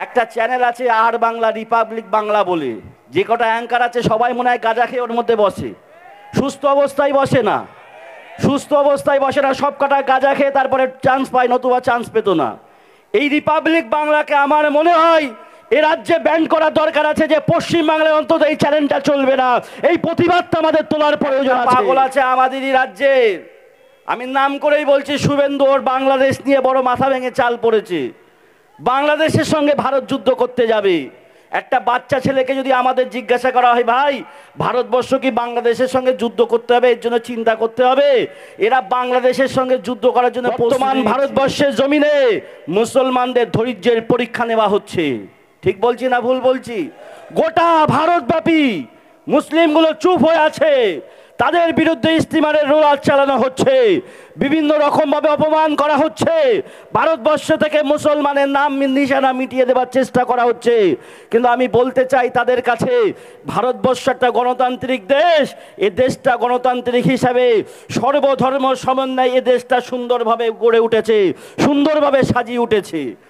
একটা চ্যানেল আছে আর বাংলা, রিপাবলিক বাংলা বলে, যে কটা অ্যাঙ্কার আছে সবাই মনে হয় গাঁজা খেয়ে ওর মধ্যে বসে। সুস্থ অবস্থায় বসে না, সুস্থ অবস্থায় বসে না, সব কটা গাঁজা খেয়ে তারপরে চান্স পায়, নতুবা চান্স পেত না। এই রিপাবলিক বাংলাকে আমার মনে হয় এ রাজ্যে ব্যান করার দরকার আছে, যে পশ্চিমবাংলায় অন্তত এই চ্যানেলটা চলবে না। এই প্রতিবাদটা আমাদের তোলার প্রয়োজন আছে। পাগল আছে আমাদেরই রাজ্যে, আমি নাম করেই বলছি, শুভেন্দু ওর বাংলাদেশ নিয়ে বড় মাথা ভেঙে চাল পড়েছে। বাংলাদেশের সঙ্গে ভারত যুদ্ধ করতে যাবে। একটা বাচ্চা ছেলেকে যদি আমাদের জিজ্ঞাসা করা হয়, ভাই ভারতবর্ষ কি বাংলাদেশের সঙ্গে যুদ্ধ করতে হবে, এর জন্য চিন্তা করতে হবে, এরা বাংলাদেশের সঙ্গে যুদ্ধ করার জন্য বর্তমান ভারতবর্ষের জমিনে মুসলমানদের ধৈর্যের পরীক্ষা নেওয়া হচ্ছে। ঠিক বলছি না ভুল বলছি? গোটা ভারতব্যাপী মুসলিমগুলো চুপ হয়ে আছে, তাদের বিরুদ্ধে স্টিমারের রোলার চালানো হচ্ছে, বিভিন্ন রকমভাবে অপমান করা হচ্ছে, ভারতবর্ষ থেকে মুসলমানের নাম নিশানা মিটিয়ে দেওয়ার চেষ্টা করা হচ্ছে। কিন্তু আমি বলতে চাই তাদের কাছে, ভারতবর্ষ একটা গণতান্ত্রিক দেশ, এ দেশটা গণতান্ত্রিক হিসাবে সর্বধর্ম সমন্বয়ে এ দেশটা সুন্দরভাবে গড়ে উঠেছে, সুন্দরভাবে সাজিয়ে উঠেছে।